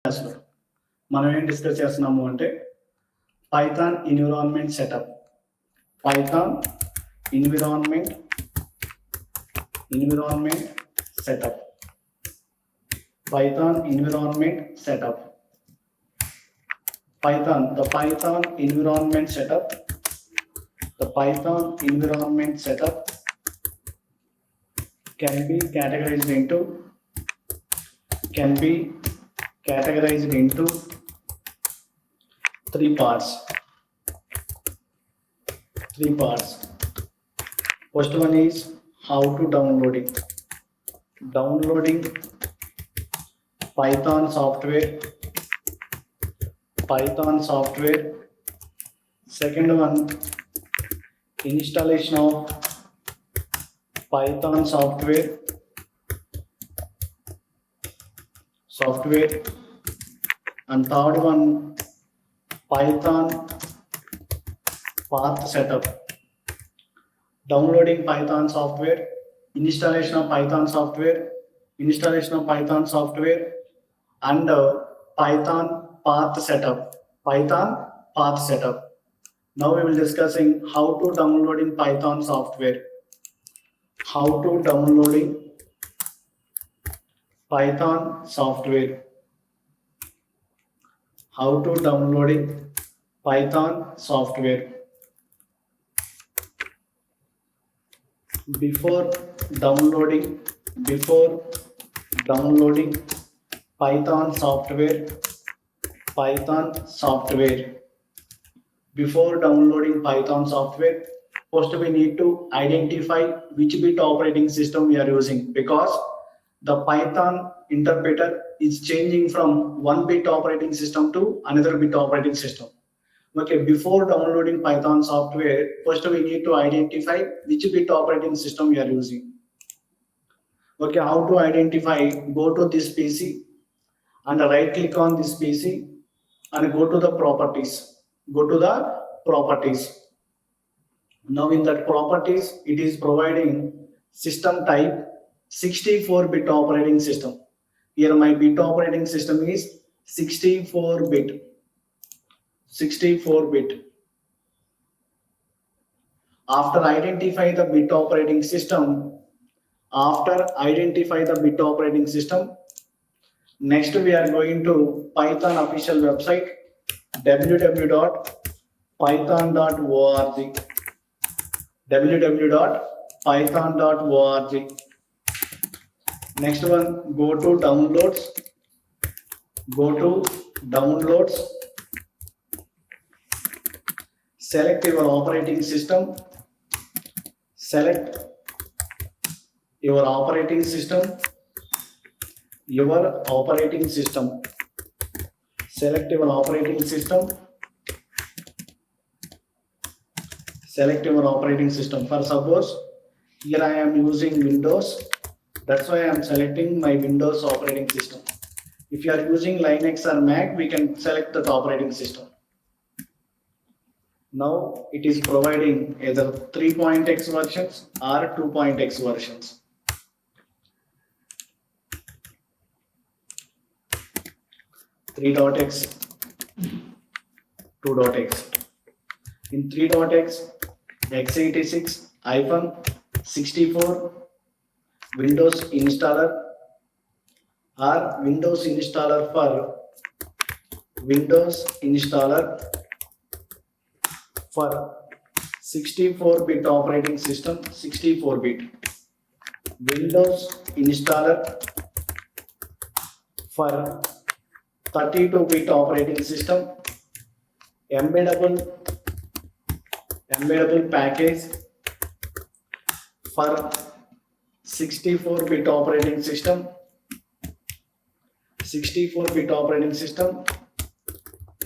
క్లాస్లో మనం ఏం డిస్కస్ చేస్తున్నాము అంటే Python environment setup. Python environment setup. Python environment setup. The Python environment setup. The Python environment setup can be categorized into three parts. First one is how to download it. Downloading Python software. Second one, installation of Python software. And third one, Python path setup. Downloading Python software, installation of Python software, and Python path setup. Now we will discussing how to downloading Python software. Before downloading Python software, first we need to identify which bit operating system we are using, because the Python interpreter is changing from one bit operating system to another bit operating system. Okay, before downloading Python software, first we need to identify which bit operating system we are using. Okay, how to identify? Go to this PC and right click on this PC and go to the properties. Now in that properties, it is providing system type 64-bit operating system. Here my bit operating system is 64-bit. After identify the bit operating system, next we are going to Python official website www.python.org. Next one, go to downloads. Select your operating system. Select your operating system. For suppose here I am using Windows, that's why I am selecting my Windows operating system. If you are using Linux or Mac, we can select that operating system. Now it is providing either 3.x versions or 2.x versions. 3.x, 2.x. In 3.x, x86-64 Windows installer or Windows installer for 64-bit operating system, 64-bit. Windows installer for 32-bit operating system. Embeddable package for 64-bit operating system.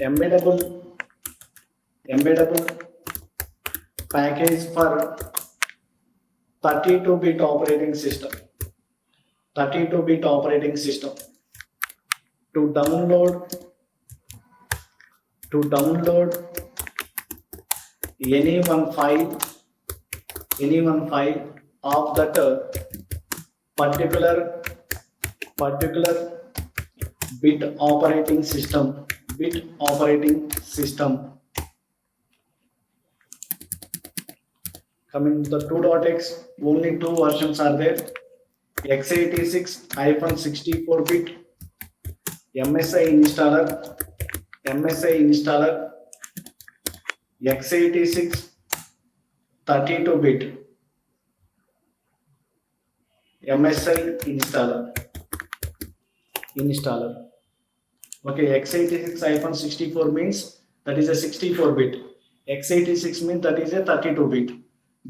Embeddable package for 32-bit operating system. To download any one file of that particular bit operating system. Bit operating system. Coming to the 2.x, only two versions are there. x86-64-bit MSI installer, x86 32-bit MSI installer. Okay, x86-64 means that is a 64-bit. x86 means that is a 32-bit.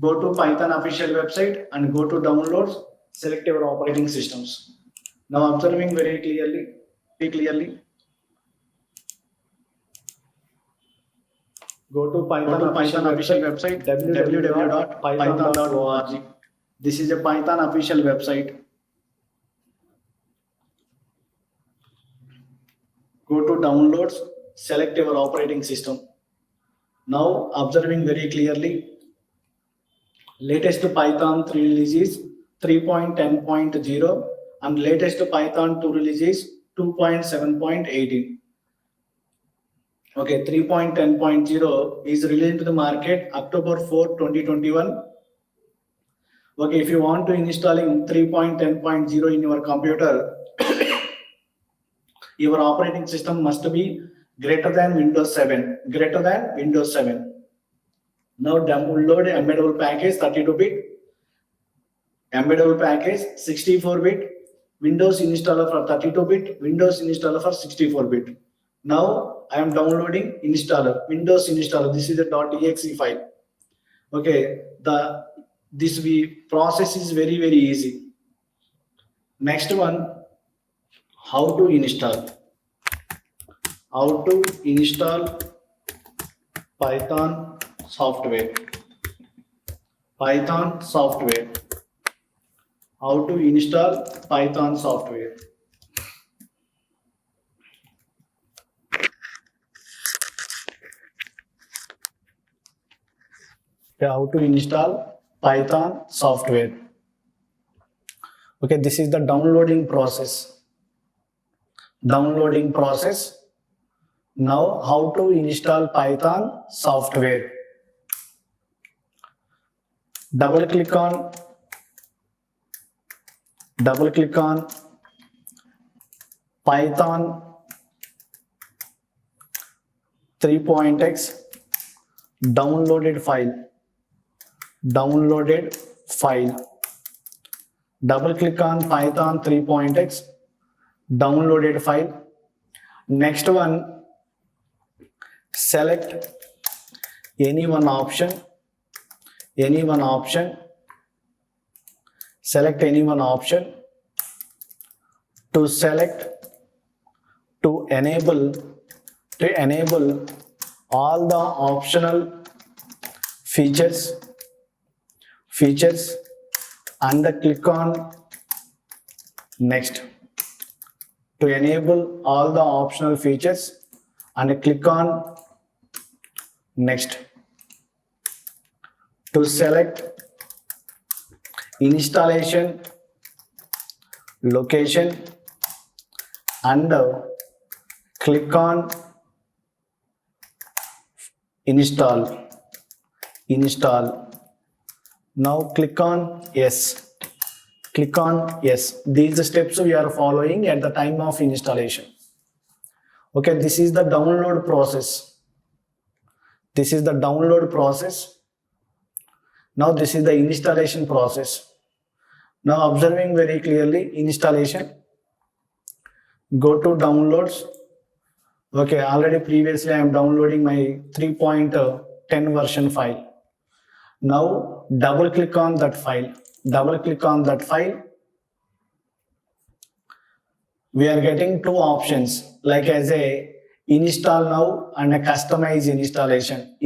Go to Python official website and go to downloads, select your operating systems. Now observing very clearly. Go to Python official website www.python.org. This is a Python official website. Go to downloads, select your operating system. Now observing very clearly, latest Python 3 release is 3.10.0 and latest Python 2 release is 2.7.18. Okay, 3.10.0 is released to the market October 4, 2021. Okay, if you want to installing 3.10.0 in your computer, your operating system must be greater than Windows 7. Now download embeddable package 32-bit, embeddable package 64-bit, Windows installer for 32-bit, Windows installer for 64-bit. Now I am downloading installer, Windows installer. This is a .exe file. Okay, this process is very easy. Next one, how to install Python software. How to install Python software. How to install Python software. Okay, this is the downloading process. Now how to install Python software. Double click on Python 3.x downloaded file. Double click on Python 3.x downloaded file. Next one, select any one option. Select any one option to enable all the optional features and click on next. To enable all the optional features and click on next. To select installation location and click on install. Now click on yes. These steps we are following at the time of installation. Okay, this is the download process. Now this is the installation process. Now observing very clearly installation. Go to downloads. Okay, already previously I am downloading my 3.10 version file. Now double click on that file. We are getting two options like as a install now and a customize installation.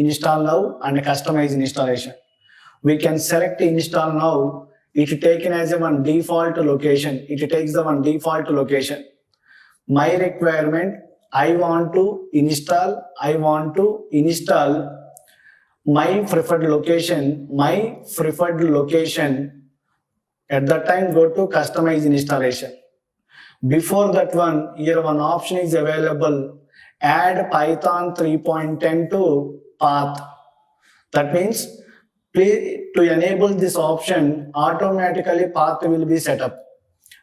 We can select install now. It taken as a one default location. My requirement, I want to install my preferred location. At that time, go to customize installation. Before that one, here one option is available, add Python 3.10 to path. That means to enable this option, automatically path will be set up.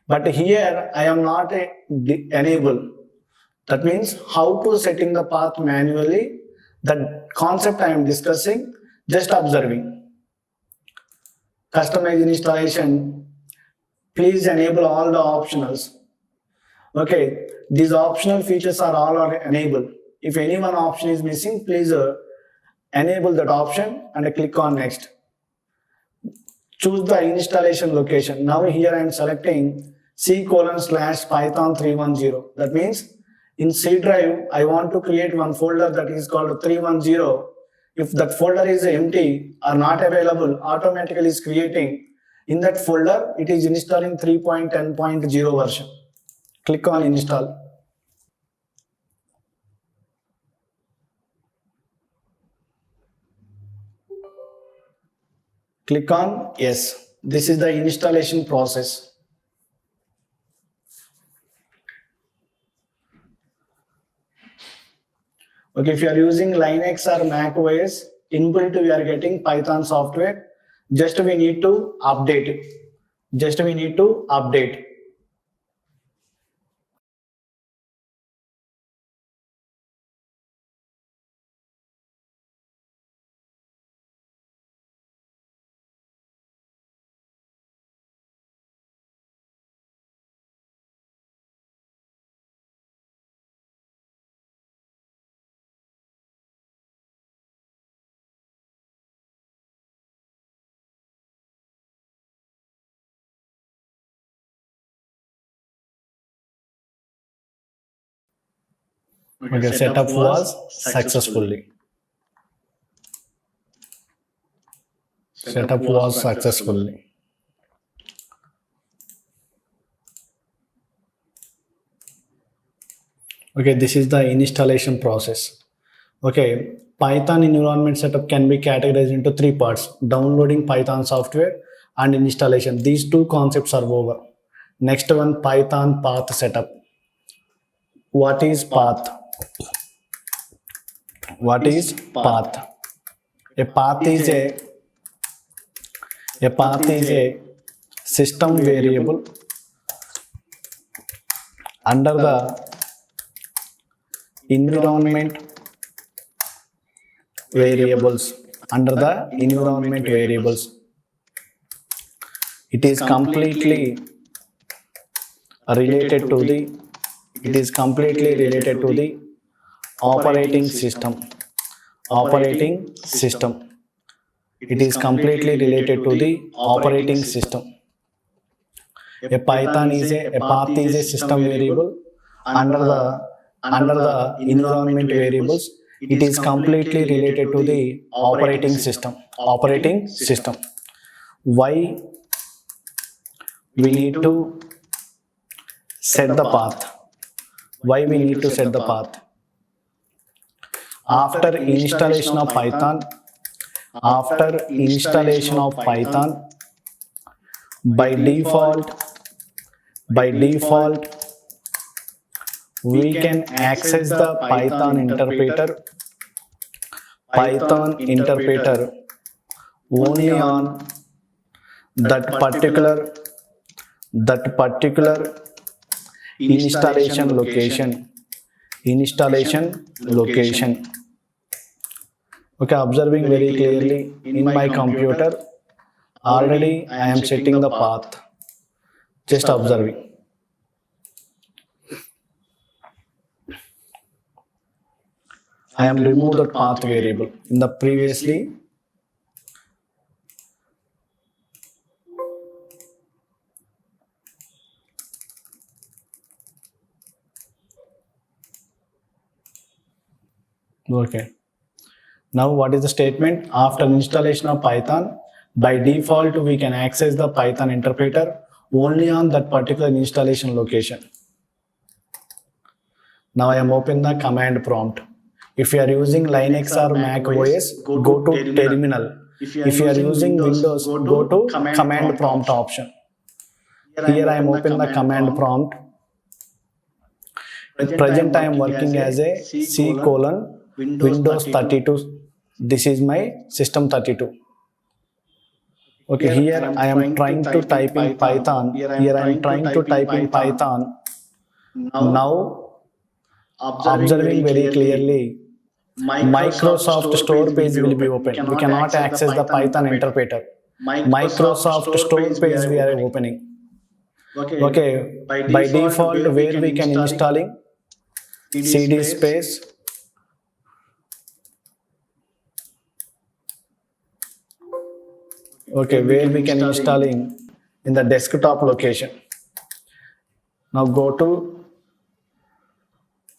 But here I am not enable. That means how to setting the path manually, that concept I am discussing, just observing. Customize installation, please enable all the optionals. Okay, these optional features are all enabled. If any one option is missing, please enable that option and click on next. Choose the installation location. Now here I am selecting C:/Python 310. That means in C drive, I want to create one folder that is called 310. If that folder is empty or not available, automatically is creating. In that folder, it is installing 3.10.0 version. Click on install. Click on yes. This is the installation process. Okay, if you are using Linux or Mac OS, inbuilt we are getting Python software. Just we need to update it. Just we need to update. Okay, setup was successfully. Setup was successfully. Okay, this is the installation process. Okay, Python environment setup can be categorized into three parts: downloading Python software and installation. These two concepts are over. Next one, Python path setup. What is path? What is path? A path is a system variable under the environment variables. Under the environment variables, it is completely related to the. It is completely related to the operating system. Operating system. It is completely related to the operating system. A Python is a path is a system variable under the environment variables. It is completely related to the operating system. Operating system. Why we need to set the path? Why we need to set the path? After installation of Python, by default, we can access the Python interpreter only on that particular installation location. Okay, observing very clearly in my computer, already I am setting the path. Just observing. I am remove the path variable in the previously. Okay. Now what is the statement? After installation of Python, by default we can access the Python interpreter only on that particular installation location. Now I am opening the command prompt. If you are using Linux or Mac OS, go to terminal. If you are using Windows, go to command prompt option. Here I am opening the command prompt. Present I am working as a C colon Windows 32. This is my system 32. Okay, here I am trying to type in Python. Here I am trying to type in Python. Now, observing very clearly, Microsoft Store page will be open. We cannot access the Python interpreter. Microsoft Store page we are opening. Okay, by default, where we can installing CD space. Okay, where we can installing in the desktop location. Now go to,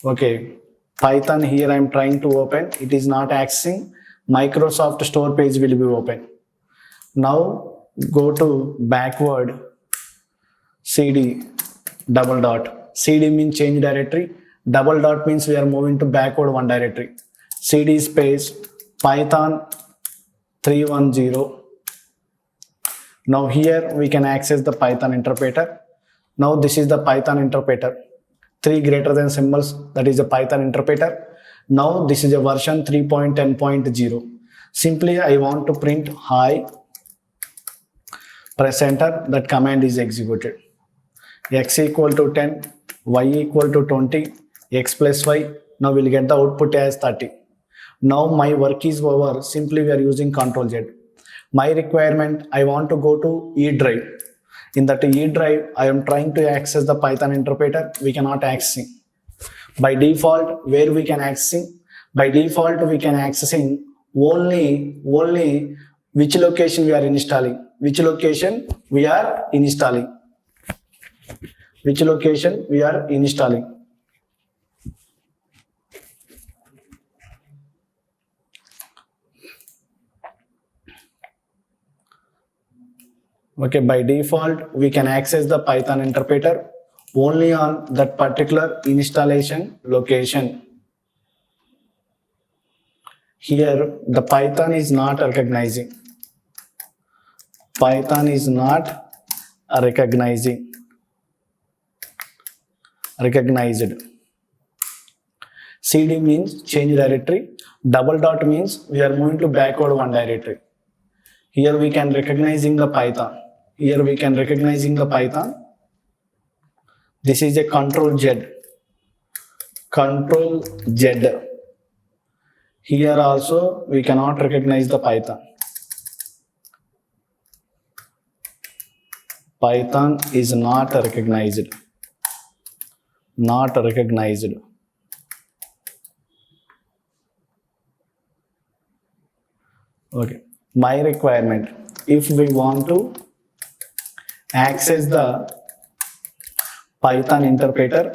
okay, Python. Here I am trying to open. It is not accessing. Microsoft Store page will be open. Now go to backward CD double dot. CD means change directory. Double dot means we are moving to backward one directory. CD space Python 310. Now here we can access the Python interpreter. Now this is the Python interpreter. 3 greater than symbols, that is the Python interpreter. Now this is a version 3.10.0. Simply I want to print hi. Press enter. That command is executed. X equal to 10, y equal to 20, x plus y. Now we'll get the output as 30. Now my work is over. Simply we are using Ctrl Z. My requirement, I want to go to E drive. In that E drive, I am trying to access the Python interpreter. We cannot access. By default, where we can access? By default, we can accessing only which location we are installing. Which location we are installing. Which location we are installing. Okay, by default, we can access the Python interpreter only on that particular installation location. Here, the Python is not recognizing. Python is not recognizing. Recognized. CD means change directory. Double dot means we are moving to backward one directory. Here we can recognizing the Python. Here we can recognizing the Python. This is a Ctrl Z. Ctrl Z. Here also we cannot recognize the Python. Python is not recognized. Not recognized. Okay. My requirement, if we want to access the Python interpreter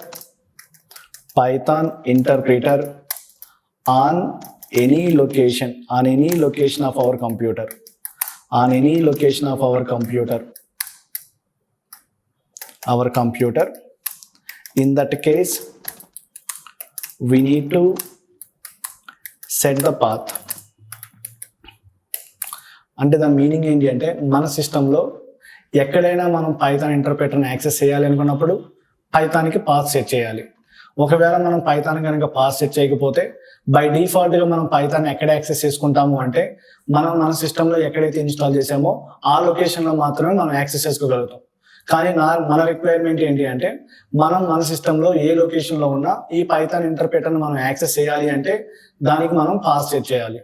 on any location of our computer, in that case, we need to set the path. అంటే దాని meaning ఏంటి అంటే మన సిస్టంలో ఎక్కడైనా మనం Python ఇంటర్ప్రెటర్ని access చేయాలి అనుకున్నప్పుడు పైథాన్కి పాత్ సెట్ చేయాలి. ఒకవేళ మనం పైథాన్ కనుక పాత్ సెట్ చేయకపోతే బై డిఫాల్ట్గా మనం పైథాన్ ఎక్కడ యాక్సెస్ చేసుకుంటాము అంటే మనం మన సిస్టంలో ఎక్కడైతే ఇన్స్టాల్ చేసామో ఆ లొకేషన్లో మాత్రమే మనం యాక్సెస్ చేసుకోగలుగుతాం. కానీ మన రిక్వైర్మెంట్ ఏంటి అంటే మనం మన సిస్టంలో ఏ లొకేషన్లో ఉన్నా ఈ పైథాన్ ఇంటర్ప్రెటర్ని మనం యాక్సెస్ చేయాలి అంటే దానికి మనం పాత్ సెట్ చేయాలి.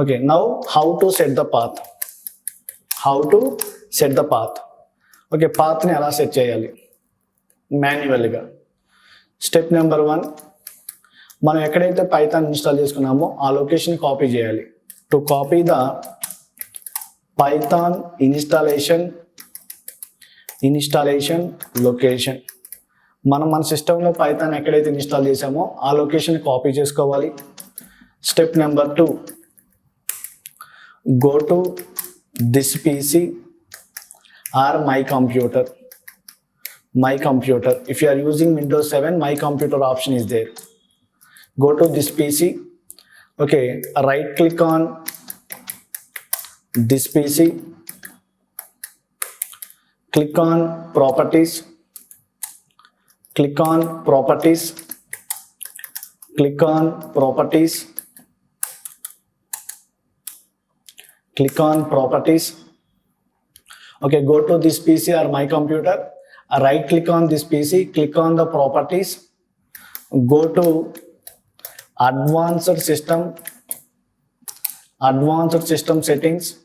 Okay, now how to set the path? Okay, path ni ela set cheyali manually ga. Step number 1, మనం ఎక్కడైతే పైథాన్ ఇన్స్టాల్ చేసుకున్నామో ఆ లొకేషన్ కాపీ చేయాలి. To copy the Python installation location, మనం మన సిస్టంలో పైథాన్ ఎక్కడైతే ఇన్స్టాల్ చేసామో ఆ లొకేషన్ కాపీ చేసుకోవాలి. Step number 2, go to this PC or my computer. If you are using Windows 7, my computer option is there. Go to this PC. Okay, right click on this PC. Click on properties. click on properties, click on properties, click on properties. Okay, go to this PC or my computer, right click on this PC, click on the properties, go to advanced system settings,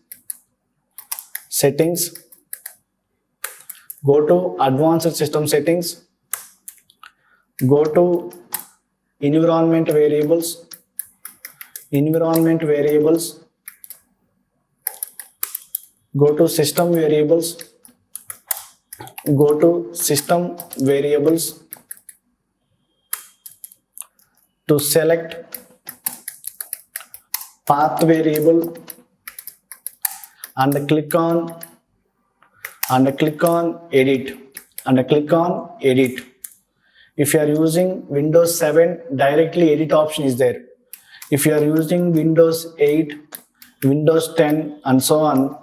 go to advanced system settings, go to environment variables, go to system variables, to select path variable and click on edit, If you are using Windows 7, directly edit option is there. If you are using Windows 8, Windows 10 and so on,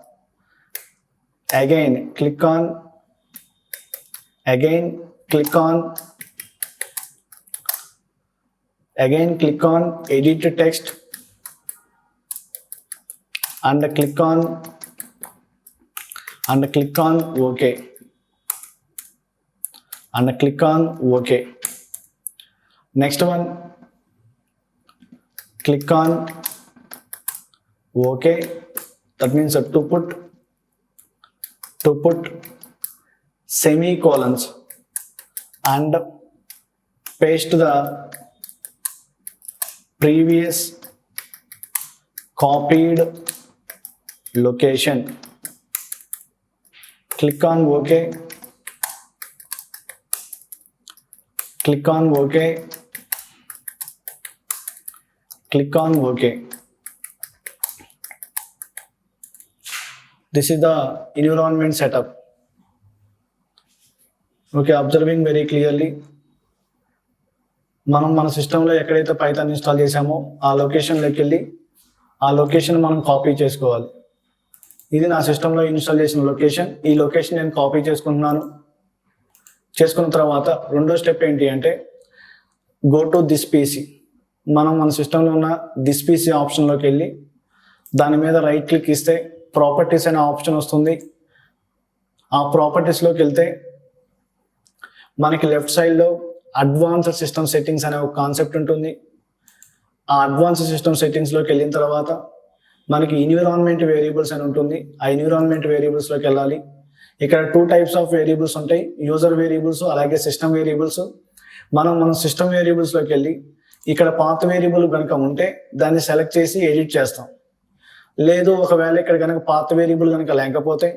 again click on edit text and click on OK. Next one, click on OK. That means to put semicolons and paste the previous copied location. Click on OK. This is the environment setup. Okay, observing very clearly. మనం మన సిస్టంలో ఎక్కడైతే Python install చేసామో ఆ లొకేషన్లోకి వెళ్ళి ఆ location మనం copy చేసుకోవాలి. ఇది నా సిస్టంలో ఇన్స్టాల్ చేసిన లొకేషన్. ఈ లొకేషన్ నేను కాపీ చేసుకున్న తర్వాత రెండో స్టెప్ ఏంటి అంటే గో టు దిస్ పీసీ. మనం మన సిస్టంలో ఉన్న దిస్ పీసీ ఆప్షన్లోకి వెళ్ళి దాని మీద రైట్ క్లిక్ ఇస్తే ప్రాపర్టీస్ అనే ఆప్షన్ వస్తుంది. ఆ ప్రాపర్టీస్లోకి వెళ్తే మనకి లెఫ్ట్ సైడ్లో అడ్వాన్స్డ్ సిస్టమ్ సెట్టింగ్స్ అనే ఒక కాన్సెప్ట్ ఉంటుంది. ఆ అడ్వాన్స్డ్ సిస్టమ్ సెట్టింగ్స్లోకి వెళ్ళిన తర్వాత మనకి ఎన్విరాన్మెంట్ వేరియబుల్స్ అని ఉంటుంది. ఆ ఎన్విరాన్మెంట్ వేరియబుల్స్లోకి వెళ్ళాలి. ఇక్కడ 2 టైప్స్ ఆఫ్ వేరియబుల్స్ ఉంటాయి, యూజర్ వేరియబుల్స్ అలాగే సిస్టమ్ వేరియబుల్స్. మన సిస్టమ్ వేరియబుల్స్లోకి వెళ్ళి ఇక్కడ పాత్ వేరియబుల్ కనుక ఉంటే దాన్ని సెలెక్ట్ చేసి ఎడిట్ చేస్తాం. లేదు ఒకవేళ ఇక్కడ కనుక పాత్ వేరియబుల్ కనుక లేకపోతే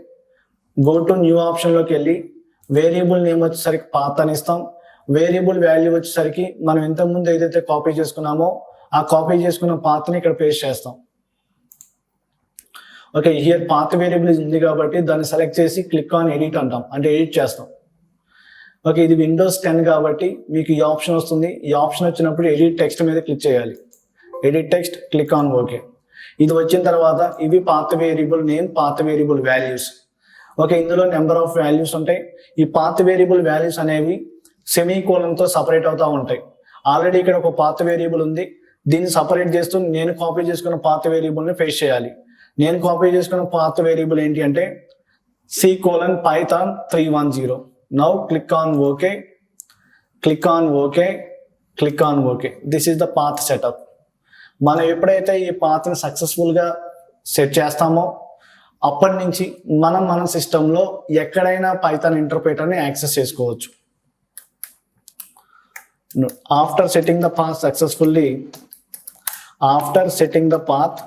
గో టు న్యూ ఆప్షన్లోకి వెళ్ళి వేరియబుల్ నేమ్ వచ్చేసరికి పాత్ అని ఇస్తాం. వేరియబుల్ వాల్యూ వచ్చేసరికి మనం ఇంతకుముందు ఏదైతే కాపీ చేసుకున్నామో ఆ కాపీ చేసుకున్న పాత్ని ఇక్కడ పేస్ట్ చేస్తాం. ఓకే, హియర్ పాత్ వేరియబుల్ ఉంది కాబట్టి దాన్ని సెలెక్ట్ చేసి క్లిక్ ఆన్ ఎడిట్ అంటాం, అంటే ఎడిట్ చేస్తాం. ఓకే, ఇది విండోస్ 10 కాబట్టి మీకు ఈ ఆప్షన్ వస్తుంది. ఈ ఆప్షన్ వచ్చినప్పుడు ఎడిట్ టెక్స్ట్ మీద క్లిక్ చేయాలి. Edit text, click on okay. ఇది వచ్చిన తర్వాత ఇవి path variable name, path variable values. Okay, ఇందులో నెంబర్ ఆఫ్ వాల్యూస్ ఉంటాయి. ఈ పాత్ వేరియబుల్ వాల్యూస్ అనేవి సెమీకోలన్తో సపరేట్ అవుతూ ఉంటాయి. ఆల్రెడీ ఇక్కడ ఒక పాత్ వేరియబుల్ ఉంది, దీన్ని సపరేట్ చేస్తూ నేను కాపీ చేసుకున్న పాత్ వేరియబుల్ని పేస్ట్ చేయాలి. నేను కాపీ చేసుకున్న పాత్ వేరియబుల్ ఏంటి అంటే C:python 310. Now click on okay. This is the path setup. మనం ఎప్పుడైతే ఈ పాత్ని సక్సెస్ఫుల్గా సెట్ చేస్తామో అప్పటి నుంచి మన సిస్టంలో ఎక్కడైనా పైథాన్ ఇంటర్ప్రిటర్ని యాక్సెస్ చేసుకోవచ్చు. After setting the path successfully, after setting the path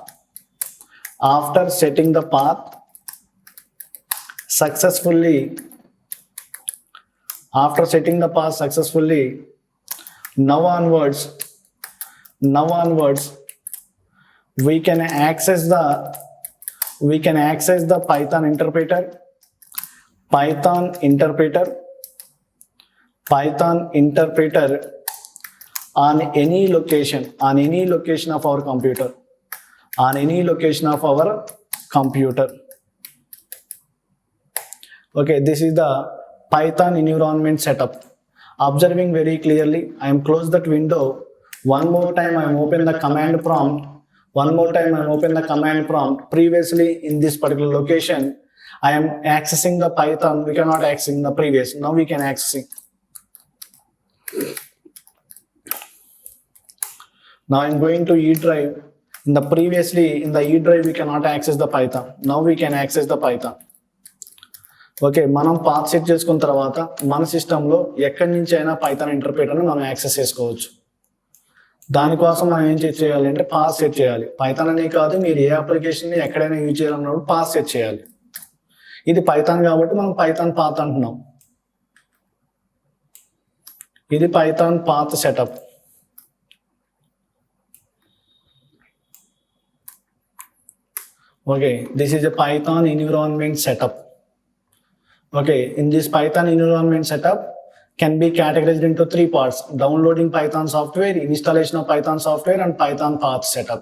successfully, now onwards we can access the Python interpreter on any location of our computer, Okay, this is the Python environment setup. observing very clearly. I am close that window. One more time I am open the command prompt. One more time I am open the command prompt. Previously in this particular location, I am accessing the Python. We cannot access the previous. Now we can access it. Now I am going to E drive. In the E drive we cannot access the Python. Now we can access the Python. Okay, మనం path set చేసుకున్న తర్వాత మన సిస్టంలో ఎక్కడి నుంచి అయినా Python ఇంటర్ప్రిటర్ని మనం access చేసుకోవచ్చు. దానికోసం మనం ఏం చేయాలి అంటే పాత్ సెట్ చేయాలి. పైథాన్ అనే కాదు, మీరు ఏ అప్లికేషన్ని ఎక్కడైనా యూజ్ చేయాలన్నప్పుడు పాత్ సెట్ చేయాలి. ఇది పైథాన్ కాబట్టి మనం పైథాన్ పాత్ అంటున్నాం. ఇది Python path setup. Okay, this is a Python environment setup. Okay, in this Python environment setup can be categorized into 3 parts: downloading Python software, installation of Python software, and Python path setup.